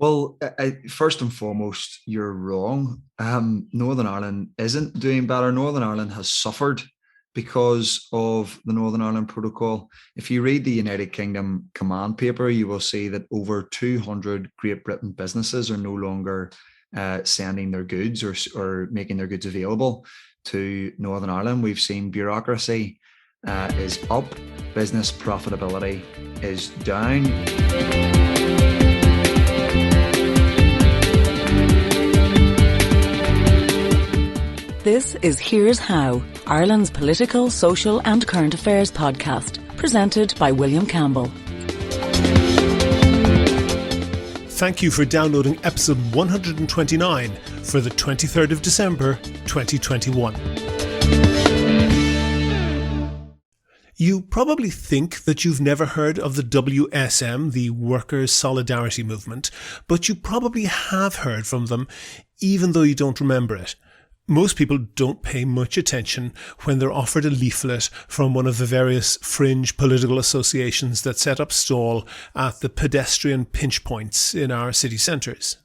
Well, first and foremost, you're wrong. Northern Ireland isn't doing better. Northern Ireland has suffered because of the Northern Ireland Protocol. If you read the United Kingdom command paper, you will see that over 200 Great Britain businesses are no longer sending their goods or making their goods available to Northern Ireland. We've seen bureaucracy is up, business profitability is down. This is Here's How, Ireland's political, social and current affairs podcast, presented by William Campbell. Thank you for downloading episode 129 for the 23rd of December 2021. You probably think that you've never heard of the WSM, the Workers' Solidarity Movement, but you probably have heard from them even though you don't remember it. Most people don't pay much attention when they're offered a leaflet from one of the various fringe political associations that set up stall at the pedestrian pinch points in our city centres.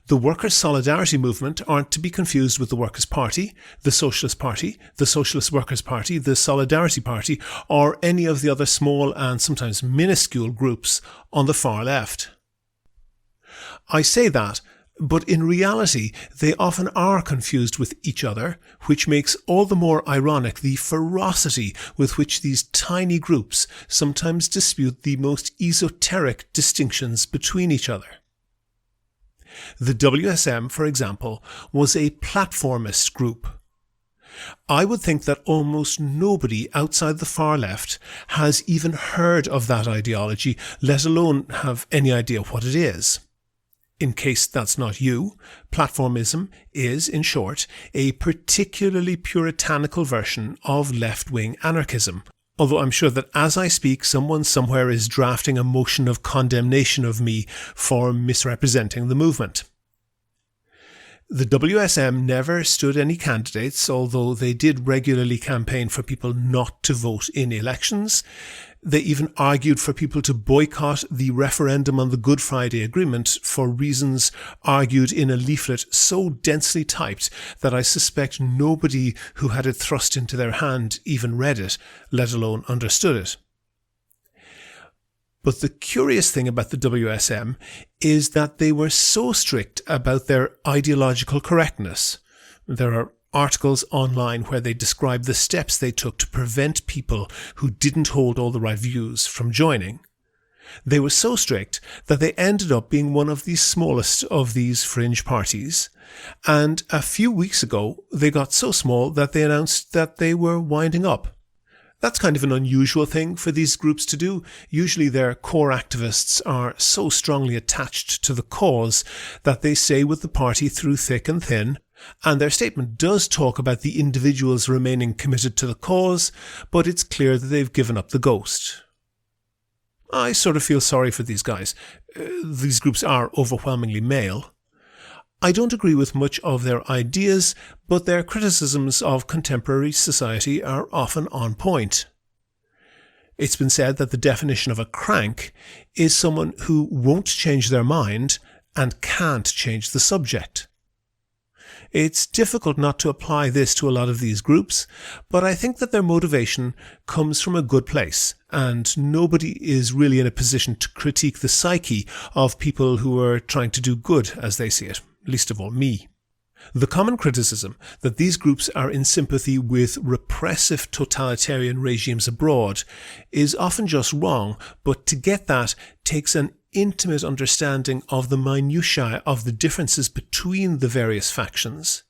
The Workers' Solidarity Movement aren't to be confused with the Workers' Party, the Socialist Party, the Socialist Workers' Party, the Solidarity Party, or any of the other small and sometimes minuscule groups on the far left. I say that, but in reality, they often are confused with each other, which makes all the more ironic the ferocity with which these tiny groups sometimes dispute the most esoteric distinctions between each other. The WSM, for example, was a platformist group. I would think that almost nobody outside the far left has even heard of that ideology, let alone have any idea what it is. In case that's not you, platformism is, in short, a particularly puritanical version of left-wing anarchism, although I'm sure that as I speak, someone somewhere is drafting a motion of condemnation of me for misrepresenting the movement. The WSM never stood any candidates, although they did regularly campaign for people not to vote in elections. They even argued for people to boycott the referendum on the Good Friday Agreement for reasons argued in a leaflet so densely typed that I suspect nobody who had it thrust into their hand even read it, let alone understood it. But the curious thing about the WSM is that they were so strict about their ideological correctness. There are articles online where they describe the steps they took to prevent people who didn't hold all the right views from joining. They were so strict that they ended up being one of the smallest of these fringe parties. And a few weeks ago, they got so small that they announced that they were winding up. That's kind of an unusual thing for these groups to do. Usually their core activists are so strongly attached to the cause that they stay with the party through thick and thin, and their statement does talk about the individuals remaining committed to the cause, but it's clear that they've given up the ghost. I sort of feel sorry for these guys. These groups are overwhelmingly male. I don't agree with much of their ideas, but their criticisms of contemporary society are often on point. It's been said that the definition of a crank is someone who won't change their mind and can't change the subject. It's difficult not to apply this to a lot of these groups, but I think that their motivation comes from a good place, and nobody is really in a position to critique the psyche of people who are trying to do good as they see it. Least of all me. The common criticism that these groups are in sympathy with repressive totalitarian regimes abroad is often just wrong, but to get that takes an intimate understanding of the minutiae of the differences between the various factions.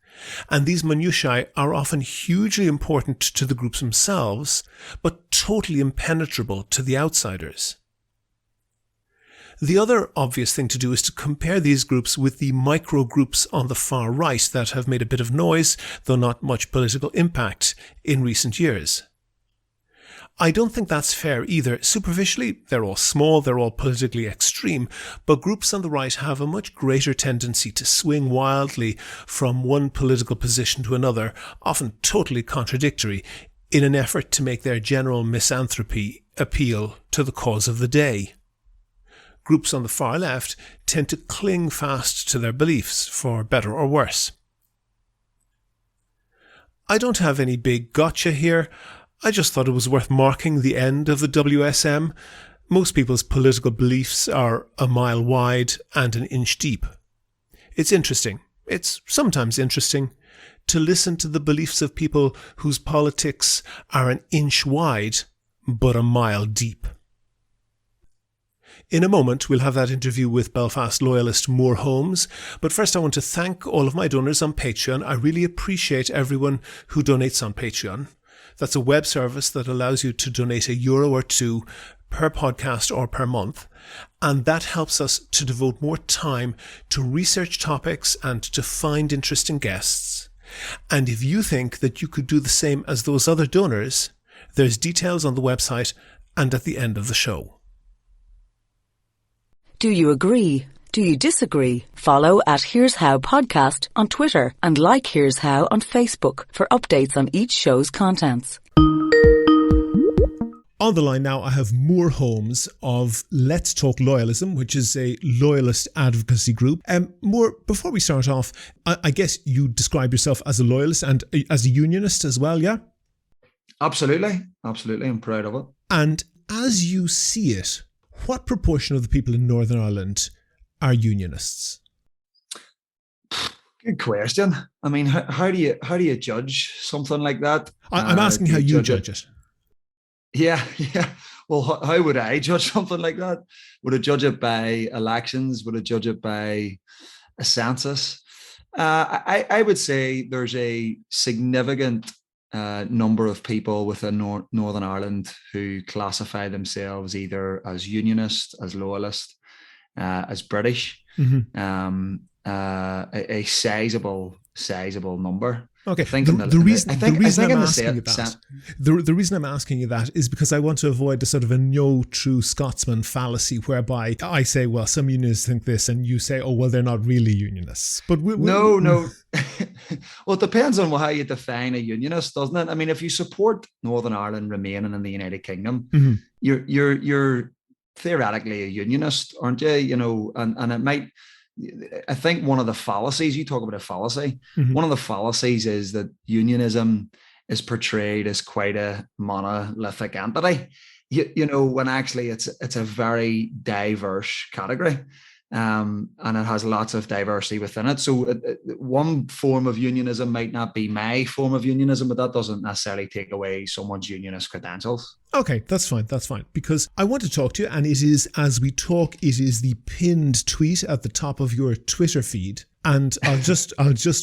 And these minutiae are often hugely important to the groups themselves, but totally impenetrable to the outsiders. The other obvious thing to do is to compare these groups with the micro-groups on the far right that have made a bit of noise, though not much political impact, in recent years. I don't think that's fair either. Superficially, they're all small, they're all politically extreme, but groups on the right have a much greater tendency to swing wildly from one political position to another, often totally contradictory, in an effort to make their general misanthropy appeal to the cause of the day. groups on the far left tend to cling fast to their beliefs, for better or worse. I don't have any big gotcha here. I just thought it was worth marking the end of the WSM. Most people's political beliefs are a mile wide and an inch deep. It's interesting. It's sometimes interesting to listen to the beliefs of people whose politics are an inch wide but a mile deep. In a moment, we'll have that interview with Belfast Loyalist Holmes, but first I want to thank all of my donors on Patreon. I really appreciate everyone who donates on Patreon. That's a web service that allows you to donate €1 or €2 per podcast or per month, and that helps us to devote more time to research topics and to find interesting guests. And if you think that you could do the same as those other donors, there's details on the website and at the end of the show. Do you agree? Do you disagree? Follow at Here's How Podcast on Twitter and like Here's How on Facebook for updates on each show's contents. On the line now, I have Holmes of Let's Talk Loyalism, which is a loyalist advocacy group. Before we start off, I guess you describe yourself as a loyalist and as a unionist as well, yeah? Absolutely. I'm proud of it. And as you see it, what proportion of the people in Northern Ireland are unionists? Good question. I mean, how do you judge something like that? I'm asking how you judge it. Yeah. Well, how would I judge something like that? Would I judge it by elections? Would I judge it by a census? I would say there's a significant number of people within Northern Ireland who classify themselves either as unionist, as loyalist, as British. Mm-hmm. A sizable number. Okay. The reason I'm asking you that is because I want to avoid the sort of a no true Scotsman fallacy whereby I say, well, some unionists think this, and you say, oh, well, they're not really unionists. But no. Well, it depends on how you define a unionist, doesn't it? I mean, if you support Northern Ireland remaining in the United Kingdom, mm-hmm. you're theoretically a unionist, aren't you? You know, and it might. I think one of the fallacies, you talk about a fallacy, mm-hmm. one of the fallacies is that unionism is portrayed as quite a monolithic entity, you know, when actually it's a very diverse category, and it has lots of diversity within it. So one form of unionism might not be my form of unionism, but that doesn't necessarily take away someone's unionist credentials. Okay, that's fine. Because I want to talk to you, and it is, as we talk, it is the pinned tweet at the top of your Twitter feed. And I'll just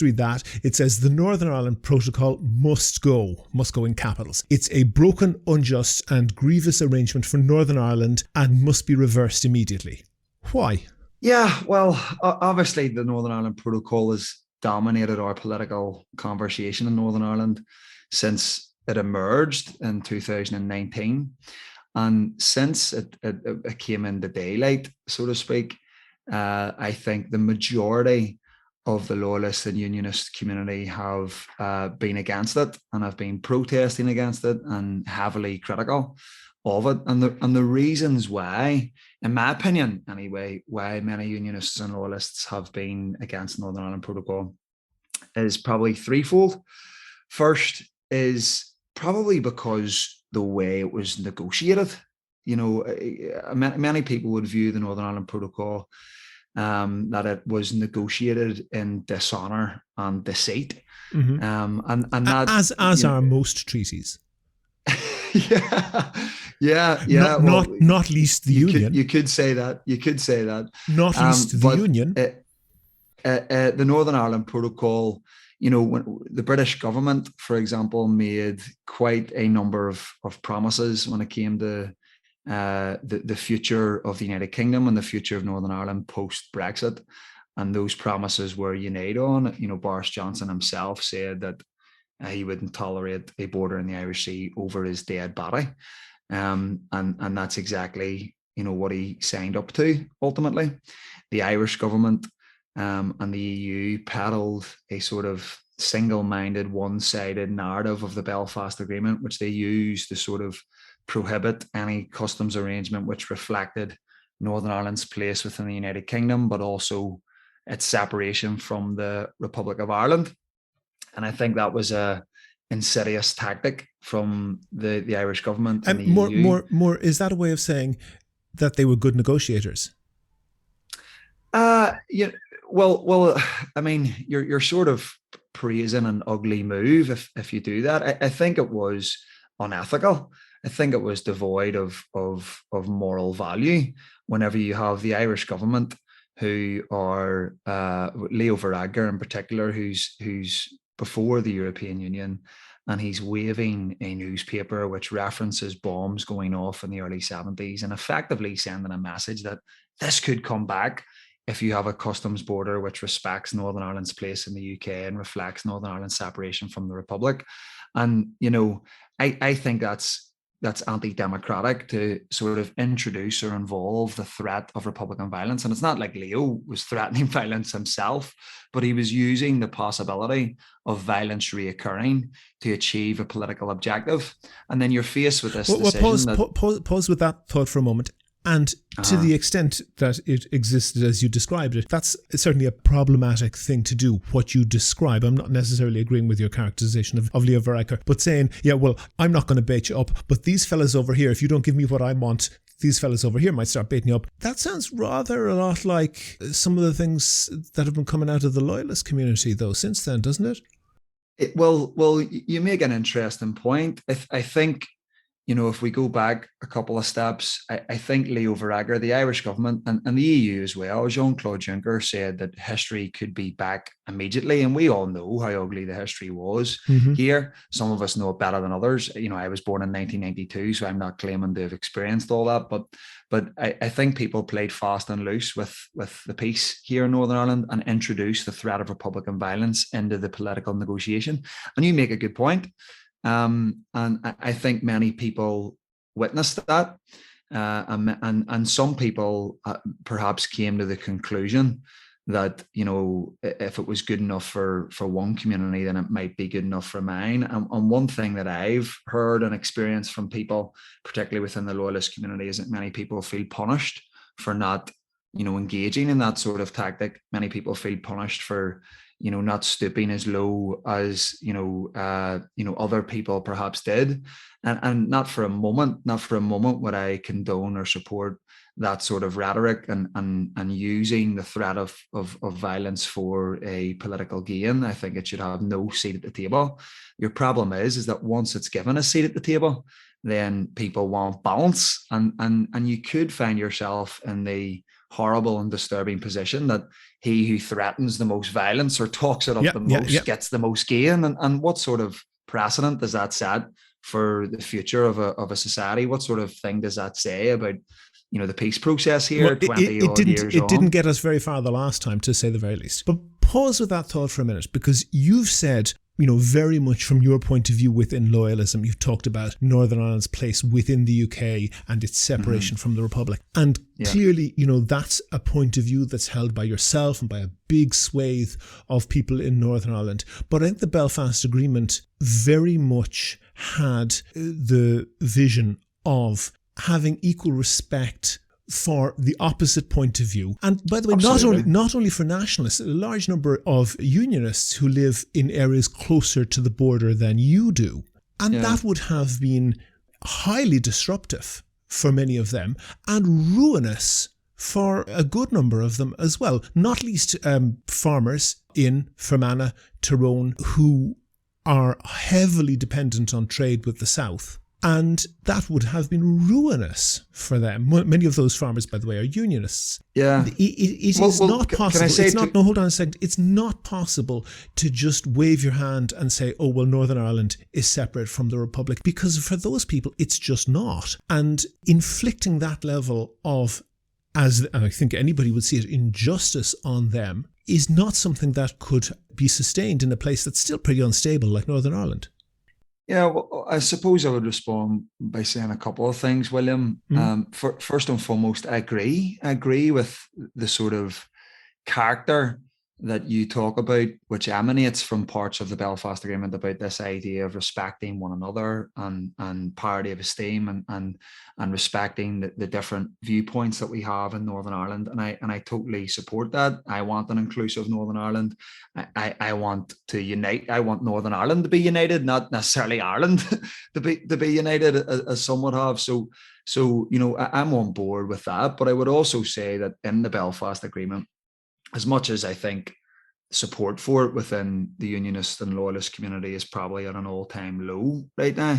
read that. It says, the Northern Ireland Protocol must go in capitals. It's a broken, unjust and grievous arrangement for Northern Ireland and must be reversed immediately. Why? Yeah, well, obviously the Northern Ireland Protocol has dominated our political conversation in Northern Ireland since it emerged in 2019. And since it came into daylight, so to speak, I think the majority of the loyalist and unionist community have been against it and have been protesting against it and heavily critical of it. And the reasons why, in my opinion anyway, why many unionists and loyalists have been against Northern Ireland Protocol is probably threefold. First is probably because the way it was negotiated. You know, many people would view the Northern Ireland Protocol that it was negotiated in dishonour and deceit. Mm-hmm. And that, as are most treaties. Yeah. Not least the union. You could say that. Not least the union. The Northern Ireland Protocol, you know, when the British government, for example, made quite a number of promises when it came to the future of the United Kingdom and the future of Northern Ireland post-Brexit. And those promises were united on. You know, Boris Johnson himself said that he wouldn't tolerate a border in the Irish Sea over his dead body. And that's exactly, you know, what he signed up to ultimately. The Irish government and the EU peddled a sort of single-minded, one-sided narrative of the Belfast Agreement, which they used to sort of prohibit any customs arrangement which reflected Northern Ireland's place within the United Kingdom, but also its separation from the Republic of Ireland. And I think that was a insidious tactic from the Irish government and the EU. Is that a way of saying that they were good negotiators? Yeah. Well, I mean, you're sort of praising an ugly move if you do that. I think it was unethical. I think it was devoid of moral value. Whenever you have the Irish government, who are Leo Varadkar in particular, who's before the European Union, and he's waving a newspaper which references bombs going off in the early 70s and effectively sending a message that this could come back if you have a customs border which respects Northern Ireland's place in the UK and reflects Northern Ireland's separation from the Republic. And, I think that's anti-democratic to sort of introduce or involve the threat of Republican violence. And it's not like Leo was threatening violence himself, but he was using the possibility of violence reoccurring to achieve a political objective. And then you're faced with this decision. Pause with that thought for a moment. And to the extent that it existed as you described it, that's certainly a problematic thing to do, what you describe. I'm not necessarily agreeing with your characterization of Leo Varadkar, but saying, yeah, well, I'm not going to bait you up, but these fellas over here, if you don't give me what I want, these fellas over here might start baiting you up. That sounds rather a lot like some of the things that have been coming out of the Loyalist community, though, since then, doesn't it? Well, you make an interesting point. I think, if we go back a couple of steps, I think Leo Varadkar, the Irish government and the EU as well, Jean-Claude Juncker said that history could be back immediately. And we all know how ugly the history was here. Some of us know it better than others. I was born in 1992, so I'm not claiming to have experienced all that. But I think people played fast and loose with the peace here in Northern Ireland and introduced the threat of Republican violence into the political negotiation. And you make a good point. And I think many people witnessed that, and some people perhaps came to the conclusion that if it was good enough for one community, then it might be good enough for mine. And one thing that I've heard and experienced from people, particularly within the Loyalist community, is that many people feel punished for not engaging in that sort of tactic. Many people feel punished for not stooping as low as other people perhaps did, and not for a moment would I condone or support that sort of rhetoric and using the threat of violence for a political gain. I think it should have no seat at the table. Your problem is that once it's given a seat at the table, then people want balance, and you could find yourself in the horrible and disturbing position that he who threatens the most violence or talks it up the most gets the most gain. And what sort of precedent does that set for the future of a society? What sort of thing does that say about the peace process here? Well, 20 odd years on? It didn't get us very far the last time, to say the very least. But pause with that thought for a minute, because you've said, very much from your point of view within Loyalism, you've talked about Northern Ireland's place within the UK and its separation from the Republic. And clearly, that's a point of view that's held by yourself and by a big swathe of people in Northern Ireland. But I think the Belfast Agreement very much had the vision of having equal respect for the opposite point of view. And by the way, not only for nationalists, a large number of unionists who live in areas closer to the border than you do. And that would have been highly disruptive for many of them and ruinous for a good number of them as well, not least farmers in Fermanagh, Tyrone, who are heavily dependent on trade with the South. And that would have been ruinous for them. Many of those farmers, by the way, are unionists. Yeah. It is not possible. Hold on a second. It's not possible to just wave your hand and say, oh, well, Northern Ireland is separate from the Republic. Because for those people, it's just not. And inflicting that level of, and I think anybody would see it, injustice on them is not something that could be sustained in a place that's still pretty unstable like Northern Ireland. Yeah, well, I suppose I would respond by saying a couple of things, William. First and foremost, I agree with the sort of character that you talk about, which emanates from parts of the Belfast Agreement about this idea of respecting one another and parity of esteem and respecting the different viewpoints that we have in Northern Ireland. And I totally support that. I want an inclusive Northern Ireland. I want to unite. I want Northern Ireland to be united, not necessarily Ireland to be united, as some would have. So I'm on board with that. But I would also say that in the Belfast Agreement, as much as I think support for it within the Unionist and Loyalist community is probably at an all-time low right now,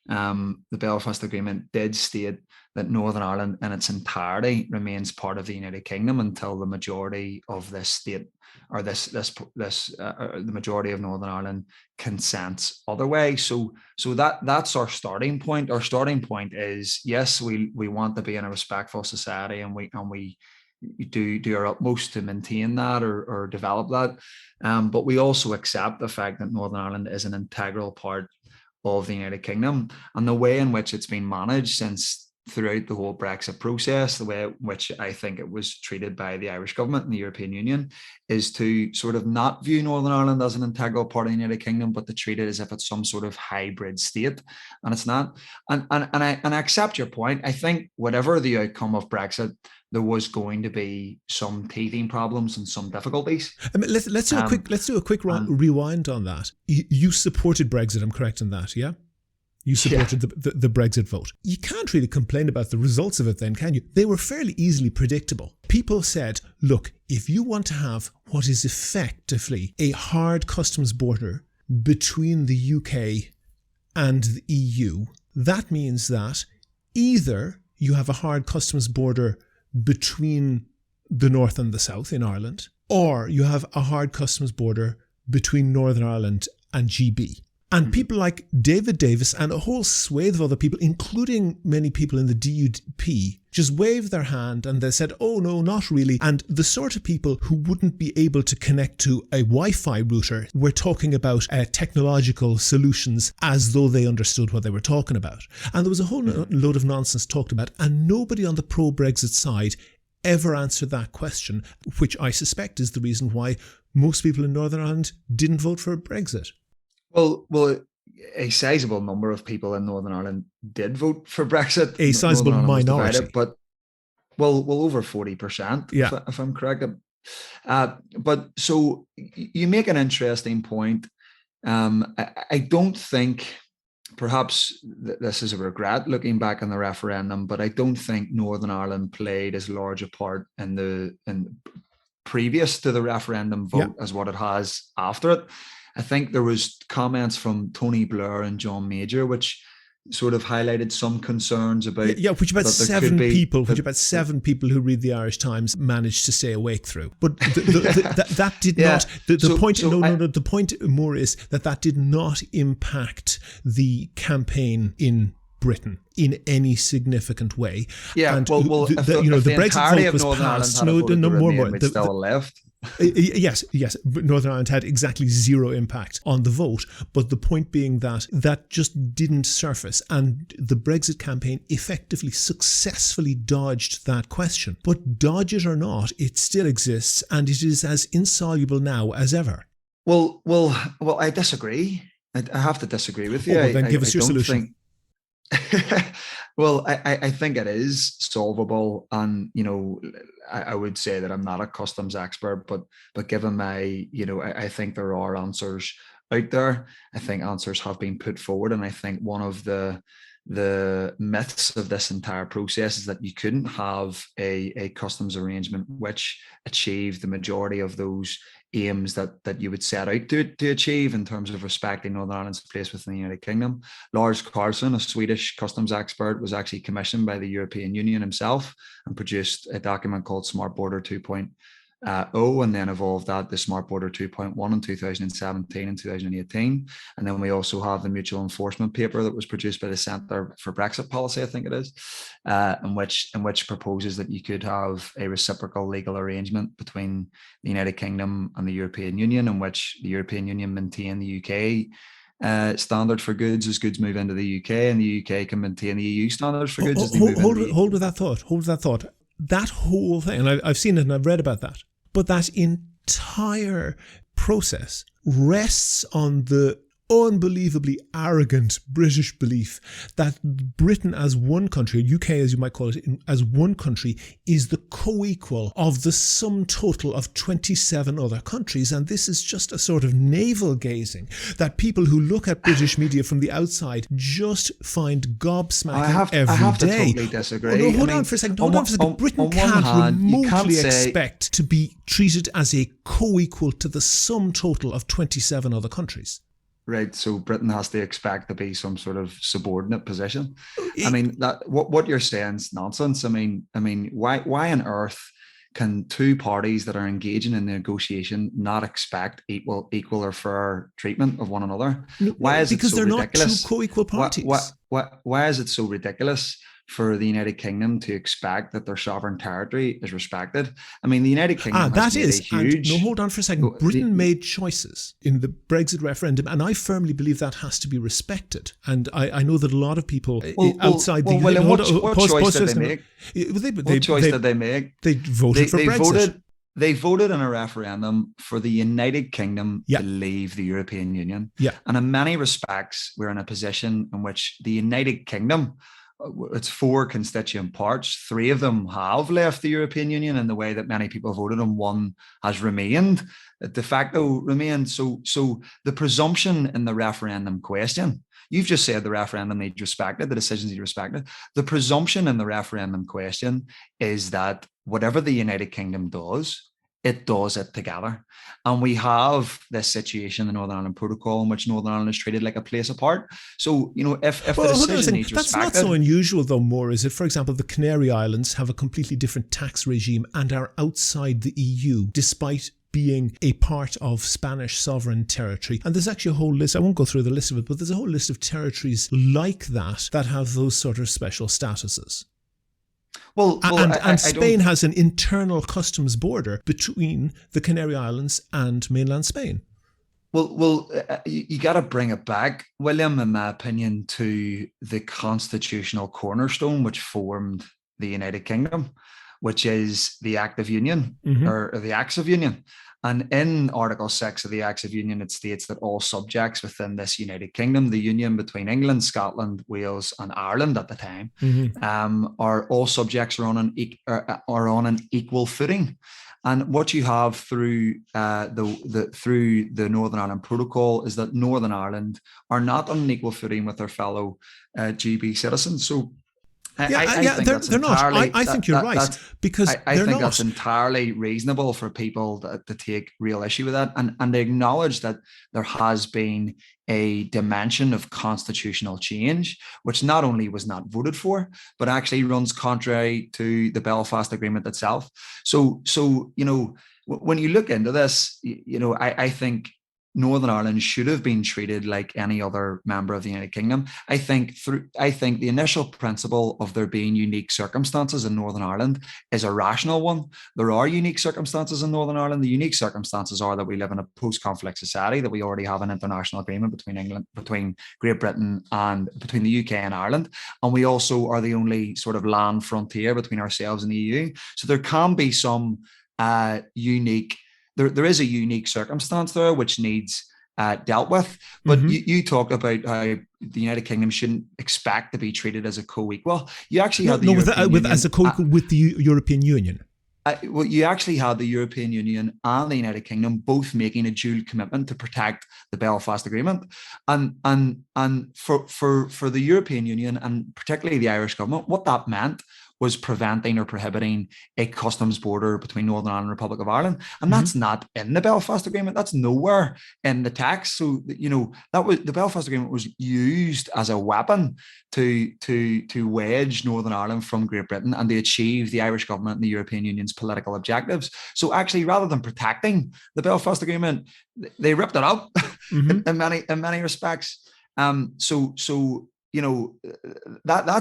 the Belfast Agreement did state that Northern Ireland in its entirety remains part of the United Kingdom until the majority of this state, or the majority of Northern Ireland consents otherwise. So that's our starting point. Our starting point is, yes, we want to be in a respectful society, and we do our utmost to maintain that or develop that. But we also accept the fact that Northern Ireland is an integral part of the United Kingdom, and the way in which it's been managed since throughout the whole Brexit process, the way in which I think it was treated by the Irish government and the European Union, is to sort of not view Northern Ireland as an integral part of the United Kingdom, but to treat it as if it's some sort of hybrid state, and it's not. And I accept your point. I think whatever the outcome of Brexit, there was going to be some teething problems and some difficulties. I mean, let's do a quick rewind on that. You supported Brexit. I'm correct in that, yeah? You supported the Brexit vote. You can't really complain about the results of it then, can you? They were fairly easily predictable. People said, look, if you want to have what is effectively a hard customs border between the UK and the EU, that means that either you have a hard customs border between the North and the South in Ireland, or you have a hard customs border between Northern Ireland and GB. And people like David Davis and a whole swathe of other people, including many people in the DUP, just waved their hand and they said, oh no, not really. And the sort of people who wouldn't be able to connect to a Wi-Fi router were talking about technological solutions as though they understood what they were talking about. And there was a whole load of nonsense talked about, and nobody on the pro-Brexit side ever answered that question, which I suspect is the reason why most people in Northern Ireland didn't vote for Brexit. Well, a sizable number of people in Northern Ireland did vote for Brexit. A sizable minority, divided, but over 40%, if I'm correct. But so you make an interesting point. I don't think, perhaps this is a regret looking back on the referendum, but I don't think Northern Ireland played as large a part in previous to the referendum vote as what it has after it. I think there was comments from Tony Blair and John Major, which sort of highlighted some concerns about which about seven people who read the Irish Times managed to stay awake through. But that did not. The point more is that did not impact the campaign in Britain in any significant way. Yeah, and the Brexit vote was passed. Still left. Yes, Northern Ireland had exactly zero impact on the vote, but the point being that just didn't surface, and the Brexit campaign effectively successfully dodged that question. But dodge it or not, it still exists, and it is as insoluble now as ever. Well, I disagree. I have to disagree with you. Then give us your solution. Well, I think it is solvable, and I would say that I'm not a customs expert, but given my I think there are answers out there. I think answers have been put forward, and I think one of the myths of this entire process is that you couldn't have a customs arrangement which achieved the majority of those aims that you would set out to achieve in terms of respecting Northern Ireland's place within the United Kingdom. Lars Carlson, a Swedish customs expert, was actually commissioned by the European Union himself and produced a document called Smart Border 2.0, and then evolved that to Smart Border 2.1 in 2017 and 2018. And then we also have the mutual enforcement paper that was produced by the Centre for Brexit Policy, I think it is, in which proposes that you could have a reciprocal legal arrangement between the United Kingdom and the European Union, in which the European Union maintain the UK standard for goods as goods move into the UK, and the UK can maintain the EU standards for goods as they move into the EU. Hold with that thought. That whole thing, and I've seen it and I've read about that, but that entire process rests on the unbelievably arrogant British belief that Britain as one country, UK as you might call it, as one country, is the co-equal of the sum total of 27 other countries. And this is just a sort of navel-gazing that people who look at British media from the outside just find gobsmacking every day. I have to totally disagree. Oh, no, hold on for a second. Britain can't remotely expect to be treated as a co-equal to the sum total of 27 other countries. Right, so Britain has to expect to be some sort of subordinate position. I mean, that what you're saying is nonsense. I mean, why on earth can two parties that are engaging in negotiation not expect equal or fair treatment of one another? Why is it so ridiculous? Because they're not two co-equal parties. Why is it so ridiculous for the United Kingdom to expect that their sovereign territory is respected? I mean, the United Kingdom has made a huge... No, hold on for a second. Britain made choices in the Brexit referendum, and I firmly believe that has to be respected. And I know that a lot of people outside the... What choice did they make? What choice did they make? They voted for Brexit. They voted in a referendum for the United Kingdom to leave the European Union. Yeah. And in many respects, we're in a position in which the United Kingdom, it's 4 constituent parts. 3 of them have left the European Union in the way that many people voted, and 1 has remained, de facto remained. So the presumption in the referendum question, you've just said the referendum needs respected, the decisions need respected. The presumption in the referendum question is that whatever the United Kingdom does, it does it together. And we have this situation, the Northern Ireland Protocol, in which Northern Ireland is treated like a place apart. So, if the decision needs respected... That's not so unusual though, more, is it? For example, the Canary Islands have a completely different tax regime and are outside the EU, despite being a part of Spanish sovereign territory. And there's actually a whole list, I won't go through the list of it, but there's a whole list of territories like that have those sort of special statuses. And Spain has an internal customs border between the Canary Islands and mainland Spain. You got to bring it back, William, in my opinion, to the constitutional cornerstone which formed the United Kingdom, which is the Act of Union, or the Acts of Union. And in Article 6 of the Acts of Union, it states that all subjects within this United Kingdom, the union between England, Scotland, Wales, and Ireland at the time, are all subjects are on an equal footing. And what you have through the Northern Ireland Protocol is that Northern Ireland are not on an equal footing with their fellow GB citizens. So they're not. I think you're right, because I think that's entirely reasonable for people to take real issue with that, and they acknowledge that there has been a dimension of constitutional change, which not only was not voted for, but actually runs contrary to the Belfast Agreement itself. So when you look into this, I think Northern Ireland should have been treated like any other member of the United Kingdom. I think the initial principle of there being unique circumstances in Northern Ireland is a rational one. There are unique circumstances in Northern Ireland. The unique circumstances are that we live in a post-conflict society, that we already have an international agreement between Great Britain and between the UK and Ireland. And we also are the only sort of land frontier between ourselves and the EU. So there can be some unique... There is a unique circumstance there which needs dealt with. But you talked about how the United Kingdom shouldn't expect to be treated as a co-equal. You actually had as a co-equal with the European Union. You actually had the European Union and the United Kingdom both making a dual commitment to protect the Belfast Agreement, and for the European Union and particularly the Irish government, what that meant was preventing or prohibiting a customs border between Northern Ireland and Republic of Ireland. And that's not in the Belfast Agreement. That's nowhere in the text. So, that was the Belfast Agreement was used as a weapon to wedge Northern Ireland from Great Britain and to achieve the Irish government and the European Union's political objectives. So actually, rather than protecting the Belfast Agreement, they ripped it up in many respects. That's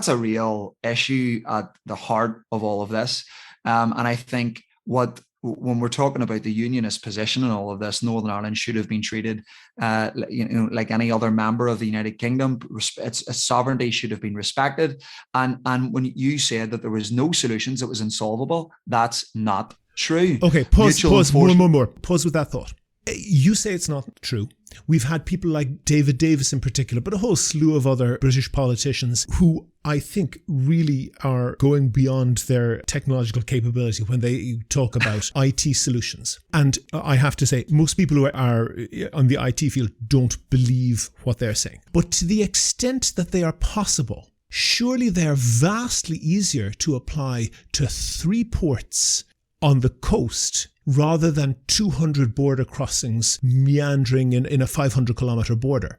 a real issue at the heart of all of this. And I think when we're talking about the unionist position in all of this, Northern Ireland should have been treated like any other member of the United Kingdom. Its sovereignty should have been respected. And when you said that there was no solutions, it was insolvable, that's not true. Okay, pause, more. Pause with that thought. You say it's not true. We've had people like David Davis in particular, but a whole slew of other British politicians who I think really are going beyond their technological capability when they talk about IT solutions. And I have to say, most people who are on the IT field don't believe what they're saying. But to the extent that they are possible, surely they are vastly easier to apply to 3 ports on the coast rather than 200 border crossings meandering in a 500 kilometre border.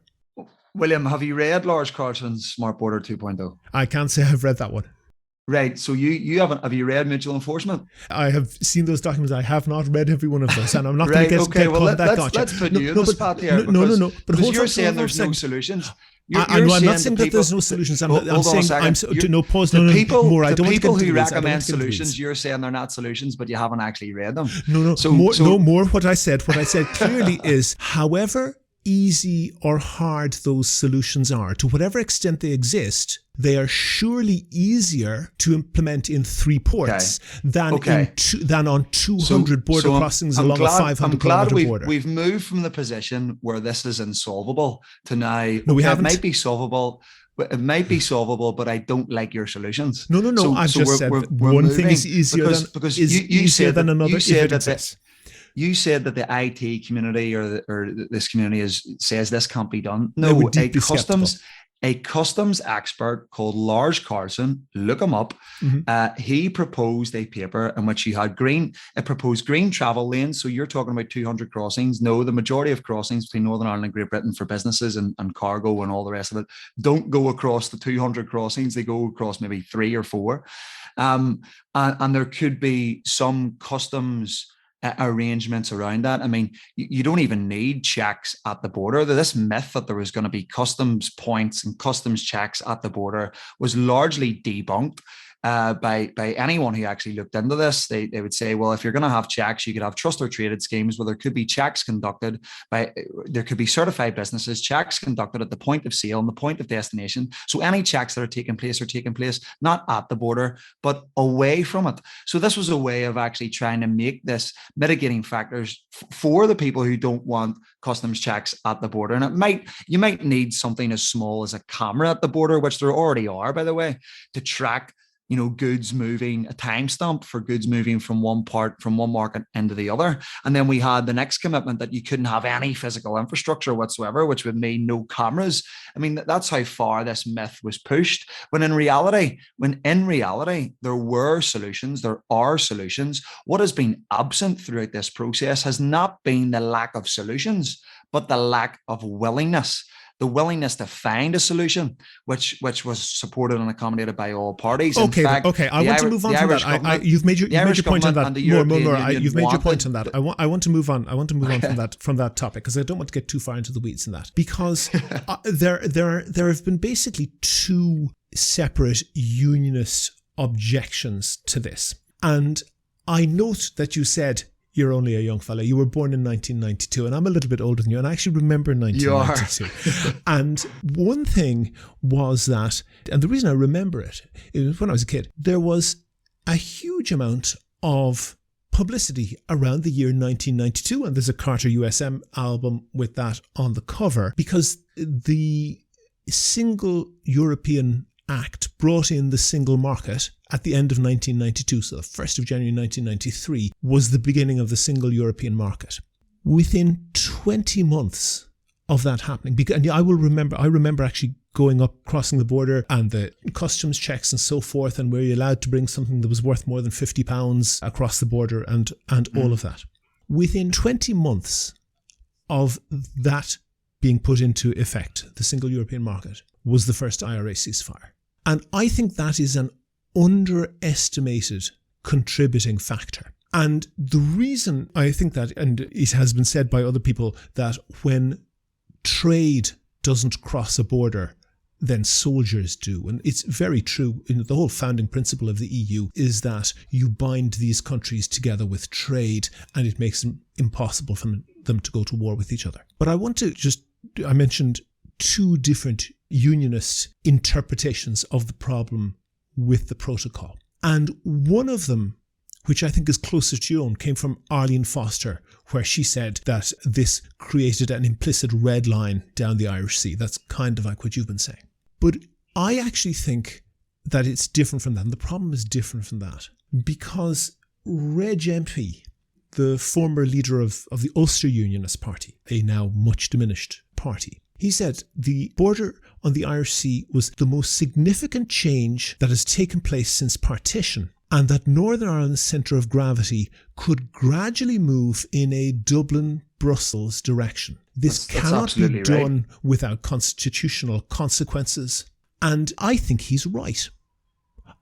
William, have you read Lars Carson's Smart Border 2.0? I can't say I've read that one. Right, so you haven't. Have you read Mutual Enforcement? I have seen those documents. I have not read every one of those, and I'm not going to get okay. Well, let's put you in the spot here. No. But you're saying there's no solutions. I'm not saying that there's no solutions. I'm saying I don't want to get the people who recommend solutions, you're saying they're not solutions, but you haven't actually read them. More. What I said clearly is, however easy or hard those solutions are, to whatever extent they exist, they are surely easier to implement in 3 ports than on 200 border crossings along a 500 kilometre border. We've moved from the position where this is insolvable to now. No, we haven't. It might be solvable. But I don't like your solutions. No. I've just said one thing is easier than another if it exists. You said that the IT community or this community says this can't be done. No, a customs expert called Lars Carson, look him up. Mm-hmm. He proposed a paper in which you had green travel lanes. So you're talking about 200 crossings. No, the majority of crossings between Northern Ireland and Great Britain for businesses and cargo and all the rest of it don't go across the 200 crossings. They go across maybe 3 or 4. And there could be some customs arrangements around that. I mean, you don't even need checks at the border. This myth that there was going to be customs points and customs checks at the border was largely debunked by anyone who actually looked into this. They would say, well, if you're going to have checks, you could have trust or traded schemes where there could be checks conducted there could be certified businesses, checks conducted at the point of sale and the point of destination. So any checks that are taking place not at the border, but away from it. So this was a way of actually trying to make this mitigating factors for the people who don't want customs checks at the border. And you might need something as small as a camera at the border, which there already are, by the way, to track goods moving, a timestamp for goods moving from one market into the other. And then we had the next commitment that you couldn't have any physical infrastructure whatsoever, which would mean no cameras. I mean, that's how far this myth was pushed. When in reality, there were solutions, there are solutions. What has been absent throughout this process has not been the lack of solutions, but the lack of willingness. The willingness to find a solution, which was supported and accommodated by all parties. Okay. I want to move on from that. You've made your point on that. You've made your point on that. I want to move on. I want to move on from that topic because I don't want to get too far into the weeds in that. Because there have been basically 2 separate unionist objections to this, and I note that you said you're only a young fella. You were born in 1992, and I'm a little bit older than you, and I actually remember 1992. You are. And one thing was that, and the reason I remember it is when I was a kid, there was a huge amount of publicity around the year 1992, and there's a Carter USM album with that on the cover, because the Single European Act brought in the single market at the end of 1992, so the 1st of January 1993 was the beginning of the single European market. Within 20 months of that happening, and I remember actually going up, crossing the border, and the customs checks and so forth, and were you allowed to bring something that was worth more than £50 across the border, and all of that. Within 20 months of that being put into effect, the single European market was the first IRA ceasefire. And I think that is an underestimated contributing factor. And the reason I think that, and it has been said by other people, that when trade doesn't cross a border, then soldiers do. And it's very true. The whole founding principle of the EU is that you bind these countries together with trade, and it makes it impossible for them to go to war with each other. But I mentioned 2 different unionist interpretations of the problem with the protocol. And one of them, which I think is closer to your own, came from Arlene Foster, where she said that this created an implicit red line down the Irish Sea. That's kind of like what you've been saying. But I actually think that it's different from that. And the problem is different from that because Reg MP, the former leader of the Ulster Unionist Party, a now much diminished party, he said the border on the Irish Sea was the most significant change that has taken place since partition, and that Northern Ireland's centre of gravity could gradually move in a Dublin-Brussels direction. This cannot be done without constitutional consequences. And I think he's right.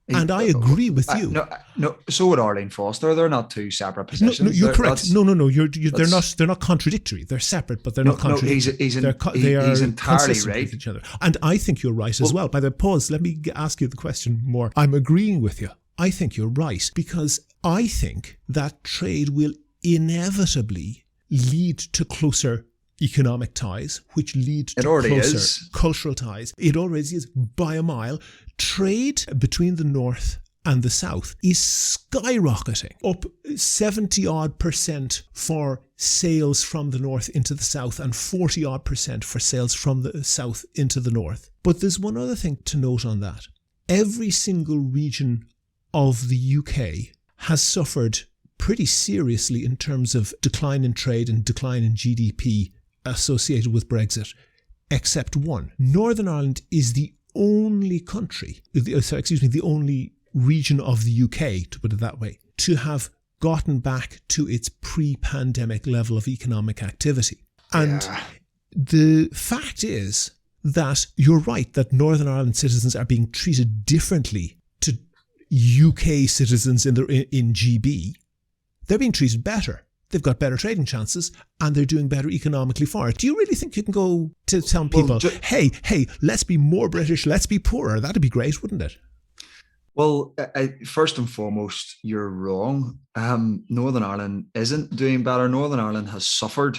And I agree with you. No. So would Arlene Foster. They're not two separate positions. No, you're correct. No. They're not contradictory. They're separate, but they're not contradictory. He's entirely right. With each other. And I think you're right as well. By the pause, let me ask you the question more. I'm agreeing with you. I think you're right because I think that trade will inevitably lead to closer economic ties, which lead to closer cultural ties. It already is by a mile. Trade between the North and the South is skyrocketing, up 70% for sales from the North into the South and 40% for sales from the South into the North. But there's one other thing to note on that. Every single region of the UK has suffered pretty seriously in terms of decline in trade and decline in GDP associated with Brexit, except one. Northern Ireland is the only country, the only region of the UK, to put it that way, to have gotten back to its pre-pandemic level of economic activity. And the fact is that you're right that Northern Ireland citizens are being treated differently to UK citizens in GB. They're being treated better. They've got better trading chances and they're doing better economically for it. Do you really think you can go to tell people, hey, let's be more British, let's be poorer? That'd be great, wouldn't it? Well, first and foremost, you're wrong. Northern Ireland isn't doing better. Northern Ireland has suffered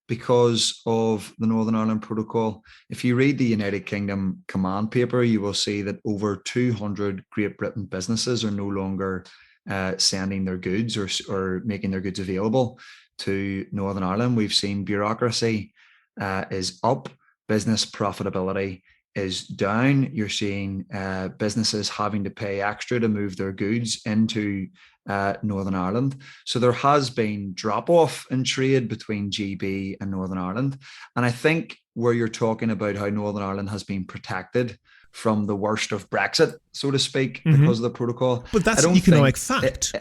because of the Northern Ireland Protocol. If you read the United Kingdom command paper, you will see that over 200 Great Britain businesses are no longer sending their goods or making their goods available to Northern Ireland. We've seen bureaucracy is up, business profitability is down. You're seeing businesses having to pay extra to move their goods into Northern Ireland. So there has been drop-off in trade between GB and Northern Ireland. And I think where you're talking about how Northern Ireland has been protected from the worst of Brexit, so to speak, because of the protocol. But that's an economic fact.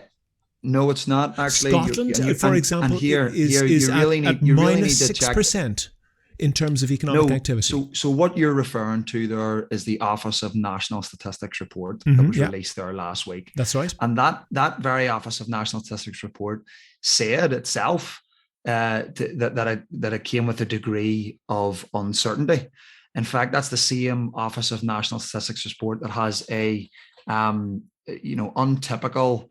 No, it's not actually. Scotland, for example, is at minus 6% in terms of economic activity. So what you're referring to there is the Office of National Statistics report that was released there last week. That's right. And that very Office of National Statistics report said itself that it came with a degree of uncertainty. In fact, that's the same Office of National Statistics report that has a untypically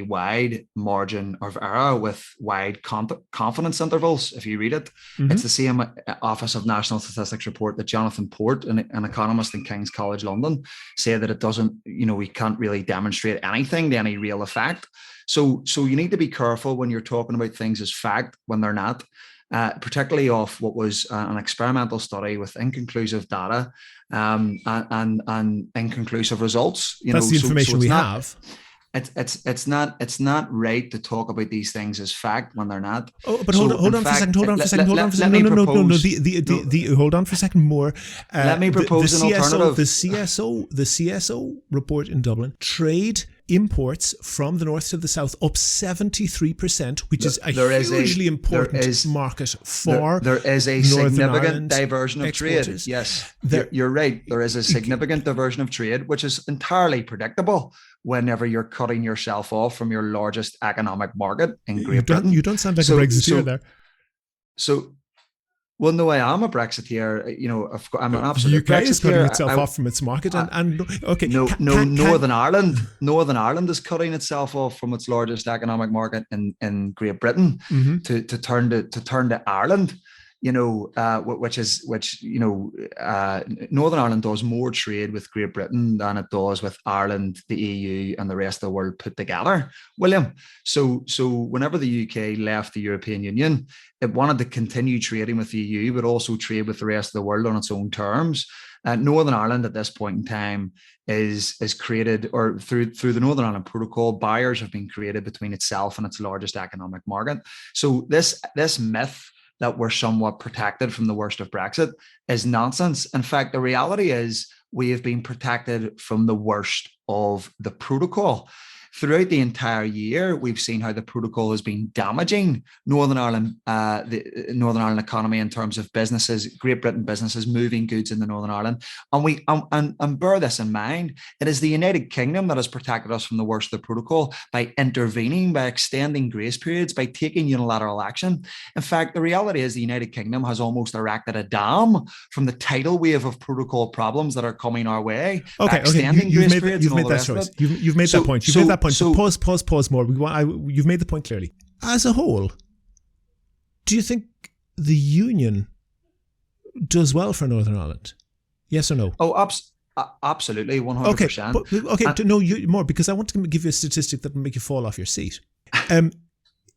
wide margin of error with wide confidence intervals. If you read it, it's the same Office of National Statistics report that Jonathan Porte, an economist in King's College London, said that it doesn't, we can't really demonstrate anything to any real effect. So you need to be careful when you're talking about things as fact when they're not. Particularly off what was an experimental study with inconclusive data and inconclusive results. That's the information we have. It's not right to talk about these things as fact when they're not. Oh, but hold on for a second. Hold on for a second. Hold on for a second. No. Hold on for a second more. Let me propose an alternative. The CSO report in Dublin, trade imports from the north to the south up 73%, which is a hugely important market for there is a Northern significant Ireland diversion of exporters. trade. Yes, you're right. There is a significant diversion of trade, which is entirely predictable whenever you're cutting yourself off from your largest economic market in Great Britain. You don't sound like a Brexiteer there. Well, no, I am a Brexiteer. I'm an absolute the UK Brexiteer. is cutting itself off from its market, Northern Ireland is cutting itself off from its largest economic market in Great Britain to turn to Ireland. Northern Ireland does more trade with Great Britain than it does with Ireland, the EU, and the rest of the world put together, William. So whenever the UK left the European Union, it wanted to continue trading with the EU, but also trade with the rest of the world on its own terms. Northern Ireland at this point in time is created, or through the Northern Ireland Protocol, barriers have been created between itself and its largest economic market. So this myth that we're somewhat protected from the worst of Brexit is nonsense. In fact, the reality is we have been protected from the worst of the protocol. Throughout the entire year, we've seen how the protocol has been damaging Northern Ireland, the Northern Ireland economy in terms of businesses, Great Britain businesses moving goods into Northern Ireland. And bear this in mind, it is the United Kingdom that has protected us from the worst of the protocol by intervening, by extending grace periods, by taking unilateral action. In fact, the reality is the United Kingdom has almost erected a dam from the tidal wave of protocol problems that are coming our way. Okay, you've made that choice. You've made that point. You've made that point. So pause more. You've made the point clearly. As a whole, do you think the union does well for Northern Ireland? Yes or no? Oh, absolutely, 100%. More, because I want to give you a statistic that will make you fall off your seat.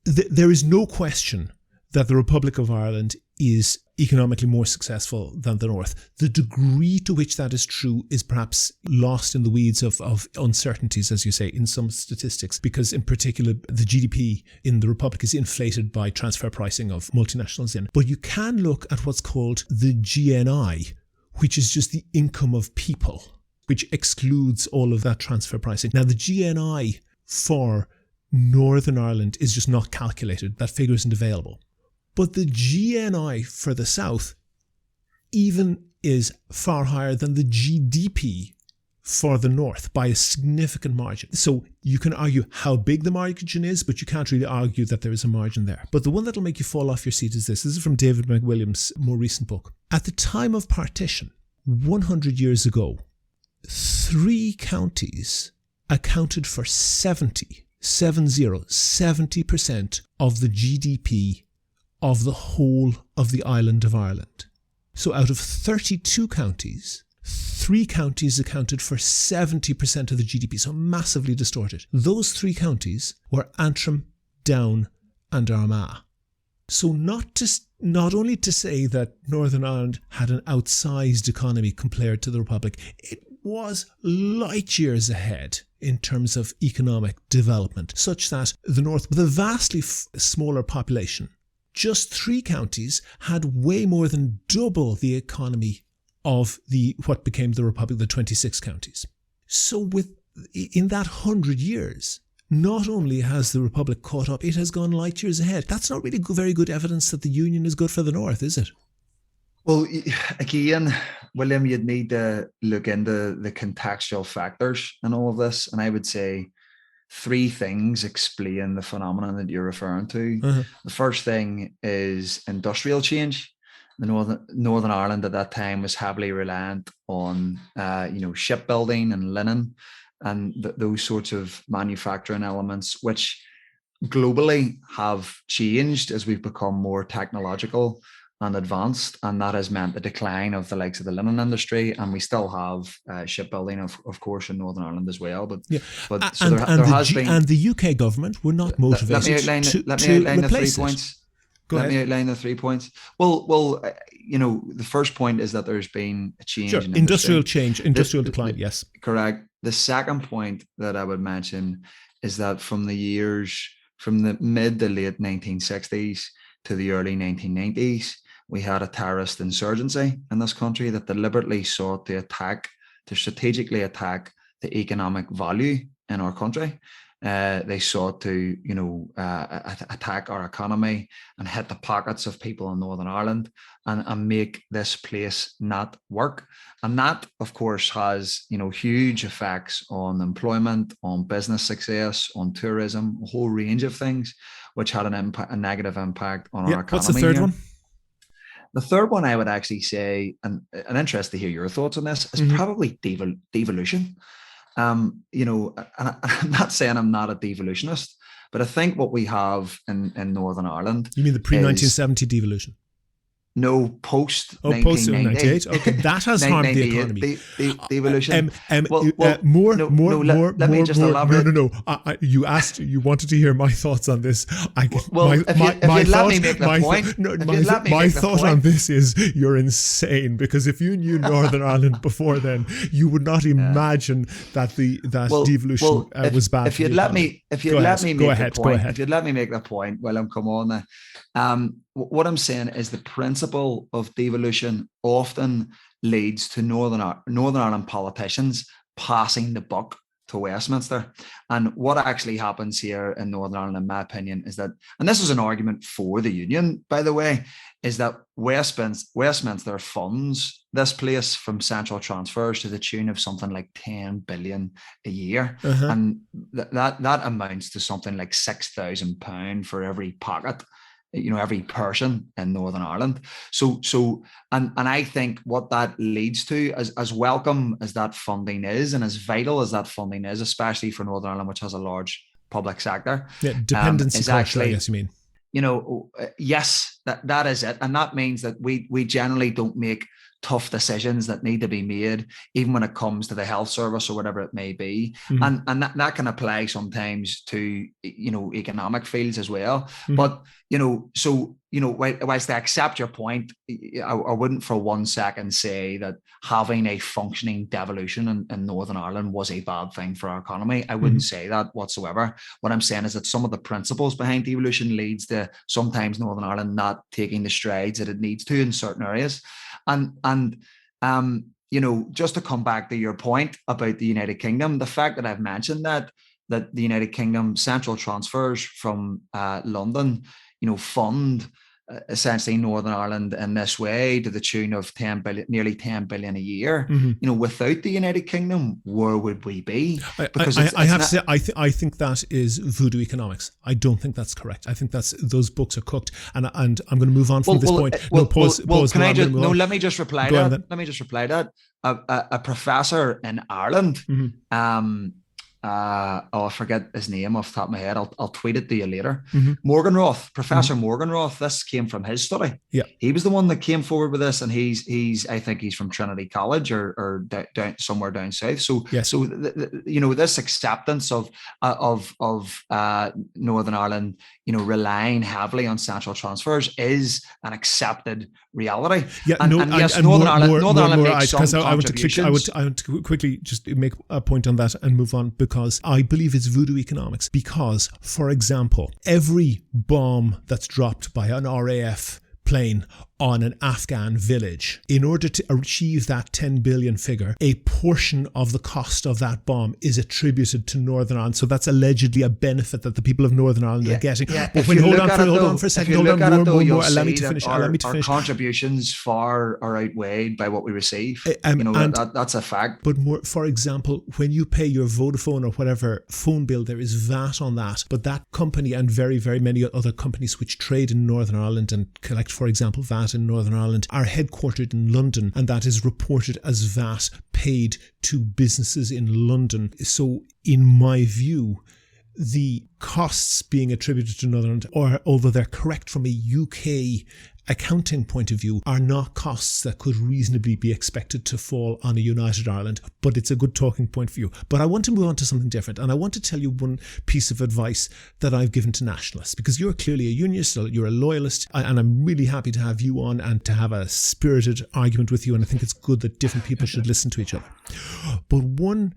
There is no question that the Republic of Ireland is economically more successful than the North. The degree to which that is true is perhaps lost in the weeds of uncertainties, as you say, in some statistics, because in particular, the GDP in the Republic is inflated by transfer pricing of multinationals in. But you can look at what's called the GNI, which is just the income of people, which excludes all of that transfer pricing. Now, the GNI for Northern Ireland is just not calculated. That figure isn't available. But the GNI for the South even is far higher than the GDP for the North by a significant margin. So you can argue how big the margin is, but you can't really argue that there is a margin there. But the one that'll make you fall off your seat is this. This is from David McWilliams' more recent book. At the time of partition, 100 years ago, 3 counties accounted for 70% of the GDP of the whole of the island of Ireland. So out of 32 counties, 3 counties accounted for 70% of the GDP, so massively distorted. Those 3 counties were Antrim, Down and Armagh. So not only to say that Northern Ireland had an outsized economy compared to the Republic, it was light years ahead in terms of economic development, such that the North, with a vastly smaller population, just 3 counties had way more than double the economy of what became the Republic, the 26 counties. So in that 100 years, not only has the Republic caught up, it has gone light years ahead. That's not really very good evidence that the Union is good for the North, is it? Well, again, William, you'd need to look into the contextual factors in all of this. And I would say 3 things explain the phenomenon that you're referring to. Uh-huh. The first thing is industrial change. The Northern Ireland at that time was heavily reliant on shipbuilding and linen and those sorts of manufacturing elements, which globally have changed as we've become more technological and advanced, and that has meant the decline of the likes of the linen industry, and we still have shipbuilding, of course, in Northern Ireland as well. But there has been, and the UK government were not motivated Let me outline the 3 points. Let me outline the 3 points. Well, the first point is that there's been a change. Sure, industrial decline. Yes, correct. The second point that I would mention is that from the mid to late 1960s to the early 1990s. We had a terrorist insurgency in this country that deliberately sought to strategically attack the economic value in our country. They sought to, attack our economy and hit the pockets of people in Northern Ireland and make this place not work. And that, of course, has, huge effects on employment, on business success, on tourism, a whole range of things, which had a negative impact on our economy. What's the third one? The third one I would actually say, and I'm interested to hear your thoughts on this, is probably devolution. And I'm not saying I'm not a devolutionist, but I think what we have in Northern Ireland. You mean the pre-1970 devolution? No, post Post 1998. 98. Okay, that has harmed the 1998, economy. Devolution. More. Let me just elaborate. No. You wanted to hear my thoughts on this. If you'd let me make the point. My thought on this is you're insane, because if you knew Northern Ireland before then, you would not imagine that devolution was bad. If you'd let me make the point while I'm come on there. What I'm saying is the principle of devolution often leads to Northern Ireland politicians passing the buck to Westminster. And what actually happens here in Northern Ireland, in my opinion, is that, and this is an argument for the union, by the way, is that Westminster funds this place from central transfers to the tune of something like 10 billion a year. And that amounts to something like £6,000 for every pocket, every person in Northern Ireland. And I think what that leads to, as welcome as that funding is, and as vital as that funding is, especially for Northern Ireland, which has a large public sector. Yeah, dependency culture, I guess you mean. Yes, that is it. And that means that we generally don't make tough decisions that need to be made, even when it comes to the health service or whatever it may be. And that can apply sometimes to, economic fields as well. But, whilst I accept your point, I wouldn't for one second say that having a functioning devolution in Northern Ireland was a bad thing for our economy. I wouldn't say that whatsoever. What I'm saying is that some of the principles behind devolution leads to sometimes Northern Ireland not taking the strides that it needs to in certain areas. And just to come back to your point about the United Kingdom, the fact that I've mentioned that the United Kingdom central transfers from London, fund essentially Northern Ireland in this way to the tune of nearly 10 billion a year. Without the United Kingdom, where would we be? Because I think that is voodoo economics. I don't think that's correct. I think those books are cooked. And I'm going to move on from this point. Let me just reply to that. A professor in Ireland, I forget his name off the top of my head. I'll tweet it to you later. Morganroth, Professor Morganroth. This came from his study. Yeah, he was the one that came forward with this, and I think he's from Trinity College or down somewhere down south. So yes. So this acceptance of Northern Ireland, relying heavily on central transfers is an accepted reality. Yeah, Northern Ireland makes some contributions. I want to quickly just make a point on that and move on, because I believe it's voodoo economics. Because, for example, every bomb that's dropped by an RAF plane on an Afghan village, in order to achieve that 10 billion figure, a portion of the cost of that bomb is attributed to Northern Ireland. So that's allegedly a benefit that the people of Northern Ireland are getting. Yeah. But hold on for a second. Allow me to finish. Our contributions far are outweighed by what we receive. That's a fact. But more, for example, when you pay your Vodafone or whatever phone bill, there is VAT on that. But that company and very, very many other companies which trade in Northern Ireland and collect, for example, VAT in Northern Ireland are headquartered in London, and that is reported as VAT paid to businesses in London. So in my view, the costs being attributed to Northern Ireland, or although they're correct from a UK accounting point of view, are not costs that could reasonably be expected to fall on a united Ireland, but it's a good talking point for you. But I want to move on to something different, and I want to tell you one piece of advice that I've given to nationalists, because you're clearly a unionist, you're a loyalist, and I'm really happy to have you on and to have a spirited argument with you, and I think it's good that different people should listen to each other. But one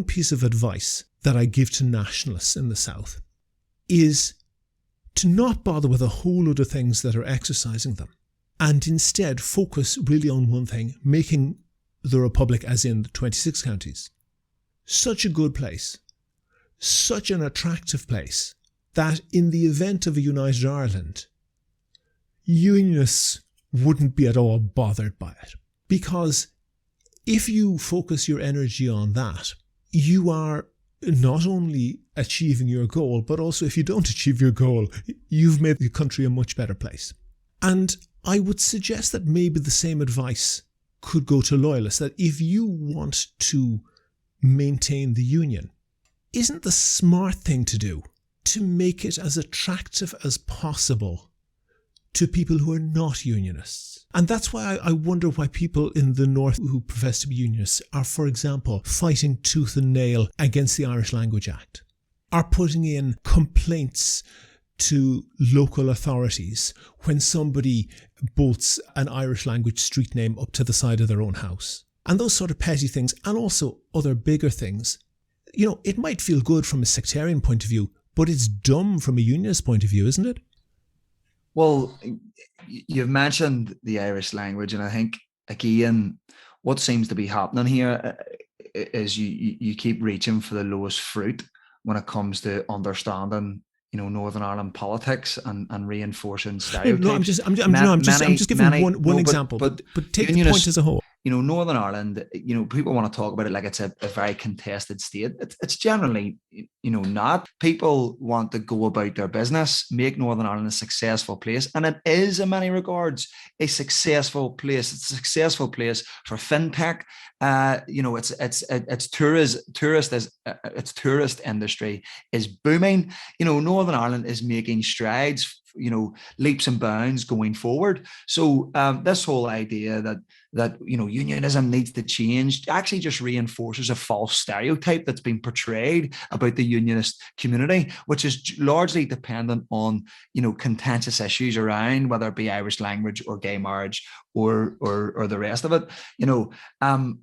piece of advice that I give to nationalists in the South is to not bother with a whole load of things that are exercising them, and instead focus really on one thing: making the Republic, as in the 26 counties, such a good place, such an attractive place, that in the event of a united Ireland, unionists wouldn't be at all bothered by it. Because if you focus your energy on that, you are not only achieving your goal, but also if you don't achieve your goal, you've made the country a much better place. And I would suggest that maybe the same advice could go to loyalists, that if you want to maintain the union, isn't the smart thing to do to make it as attractive as possible to people who are not unionists. And that's why I wonder why people in the North who profess to be unionists are, for example, fighting tooth and nail against the Irish Language Act, are putting in complaints to local authorities when somebody bolts an Irish language street name up to the side of their own house. And those sort of petty things, and also other bigger things. You know, it might feel good from a sectarian point of view, but it's dumb from a unionist point of view, isn't it? Well, you've mentioned the Irish language, and I think, again, what seems to be happening here is you keep reaching for the lowest fruit when it comes to understanding, you know, Northern Ireland politics and reinforcing stereotypes. No, I'm just giving one example, but take the point as a whole. You know, Northern Ireland, you know, people want to talk about it like it's a very contested state. It's generally, you know, not. People want to go about their business, make Northern Ireland a successful place. And it is, in many regards, a successful place. It's a successful place for fintech. You know, its tourist industry is booming. You know, Northern Ireland is making strides, you know, leaps and bounds going forward. So this whole idea that you know, unionism needs to change actually just reinforces a false stereotype that's been portrayed about the unionist community, which is largely dependent on, you know, contentious issues around whether it be Irish language or gay marriage or the rest of it. You know,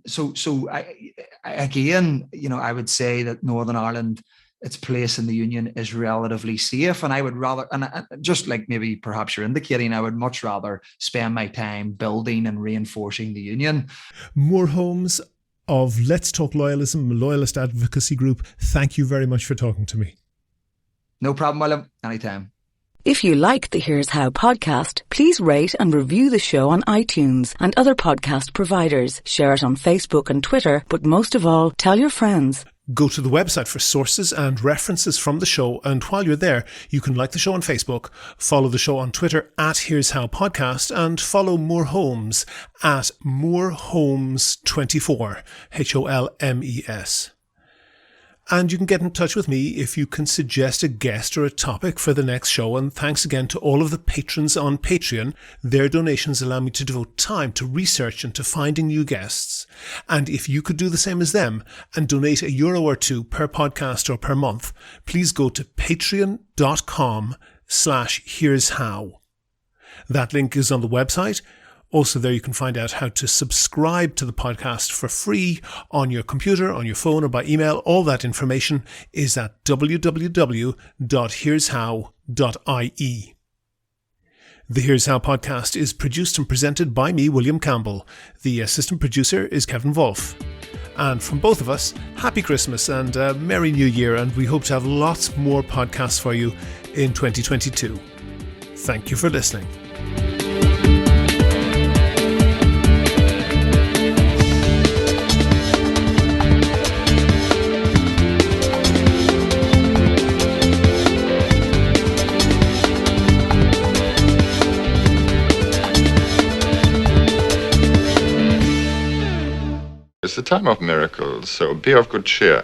so I again, you know, I would say that Northern Ireland, its place in the union is relatively safe. And I would rather, and just like maybe perhaps you're indicating, I would much rather spend my time building and reinforcing the union. Moore Holmes of Let's Talk Loyalism, a Loyalist advocacy group, thank you very much for talking to me. No problem, William. Anytime. If you like the Here's How podcast, please rate and review the show on iTunes and other podcast providers. Share it on Facebook and Twitter, but most of all, tell your friends. Go to the website for sources and references from the show, and while you're there, you can like the show on Facebook, follow the show on Twitter at Here's How Podcast, and follow Moore Holmes at Moore Holmes 24, HOLMES. And you can get in touch with me if you can suggest a guest or a topic for the next show. And thanks again to all of the patrons on Patreon. Their donations allow me to devote time to research and to finding new guests. And if you could do the same as them and donate €1 or 2 per podcast or per month, please go to patreon.com/here's how. That link is on the website. Also, there you can find out how to subscribe to the podcast for free on your computer, on your phone, or by email. All that information is at www.here'show.ie. The Here's How podcast is produced and presented by me, William Campbell. The assistant producer is Kevin Wolf. And from both of us, happy Christmas and Merry New Year, and we hope to have lots more podcasts for you in 2022. Thank you for listening. It's the time of miracles, so be of good cheer.